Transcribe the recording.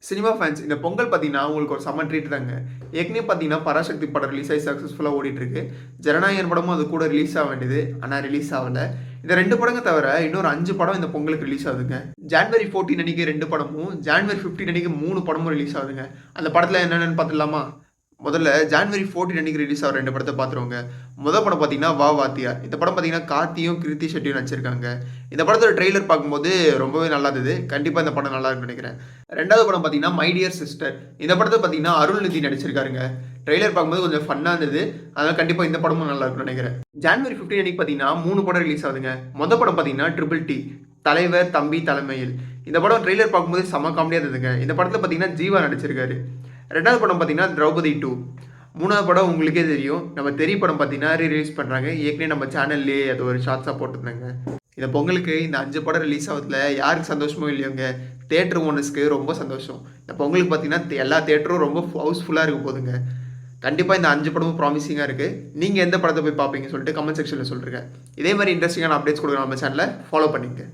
Cinema fans இந்த பொங்கல் பார்த்தீங்கன்னா, உங்களுக்கு ஒரு செம்ம ட்ரீட் தாங்க. ஏற்கனவே பார்த்தீங்கன்னா, பராசக்தி படம் ரிலீஸ் ஆகி சக்ஸஸ்ஃபுல்லா ஓடிட்டுருக்கு. ஜனநாயகன் படமும் அது கூட ரிலீஸ் ஆக வேண்டியது. ஆனா ரிலீஸ் ஆவல. இந்த 2 படங்க தவிர, இன்னொரு 5 படம் இந்த பொங்கலுக்கு ரிலீஸ் ஆகுதுங்க. ஜான்வரி 14 அன்னைக்கு 2 படமும், ஜான்வரி 15 அன்னைக்கு 3 படமும் ரிலீஸ் ஆகுதுங்க. அந்த படத்துல என்னென்னன்னு பார்த்துடலாமா? முதல்ல ஜான்வரி 14 அன்னைக்கு ரிலீஸ் ஆகுற 2 படத்த பார்த்துருவோங்க. படம் பார்த்தீங்கன்னா, வா வாத்தியார். இந்த படம் பார்த்தீங்கன்னா, கார்த்தியும், கிருத்தி ஷெட்டியும் நடிச்சிருக்காங்க. இந்த படத்தோட ட்ரெய்லர் பார்க்கும்போது ரொம்பவே நல்லா இருந்தது. கண்டிப்பா இந்த படம் நல்லா இருக்கும்னு நெனைக்கிறேன். 2வது படம் பார்த்தீங்கன்னா, மை டியர் சிஸ்டர். இந்த படத்த பார்த்தீங்கன்னா, அருள்நிதி நடிச்சிருக்காருங்க. ட்ரெய்லர் பார்க்கும்போது கொஞ்சம் ஃபன்னா இருந்தது. அதனால கண்டிப்பா இந்த படமும் நல்லா இருக்கும்னு நெனைக்கிறேன். ஜான்வரி 15 அன்னைக்கு பார்த்தீங்கன்னா, 3 படம் ரிலீஸ் ஆகுதுங்க. படம் பார்த்தீங்கன்னா, ட்ரிபிள் டி. தலைவர், தம்பி, தலைமையில். இந்த படம் ட்ரெய்லர் பார்க்கும்போது செம்ம காமெடியா இருந்ததுங்க. இந்த படத்துல பார்த்தீங்கன்னா, ஜீவா நடிச்சிருக்காரு. 2வது படம் பார்த்தீங்கன்னா, திரௌபதி 2. 3வது படம் உங்களுக்கே தெரியும். நம்ம தெறி படம் பார்த்தீங்கன்னா, ரிலீஸ் பண்றாங்க. ஏற்கனவே நம்ம சேனல்லயே அது ஒரு ஷார்ட்ஸா போட்டிருந்தேங்க. இந்த பொங்கலுக்கு இந்த 5 படம் ரிலீஸ் ஆவதுல யாருக்கு சந்தோஷமோ இல்லையோங்க, தியேட்டர் ஓனர்ஸ்க்கு ரொம்ப சந்தோஷம். இந்த பொங்கலுக்கு பார்த்தீங்கன்னா, எல்லா தியேட்டரும் ரொம்ப ஹவுஸ்ஃபுல்லா இருக்க போதுங்க. கண்டிப்பா இந்த 5 படமும் ப்ராமிசிங்கா இருக்கு. நீங்க எந்த படத்த போய் பார்ப்பீங்கன்னு சொல்லிட்டு கமெண்ட் செக்ஷன்ல சொல்லுங்க. இதே மாரி இன்ட்ரஸ்டிங்கான அப்டேட்ஸ் கொடுக்குற நம்ம சேனல ஃபாலோ பண்ணிக்கங்க.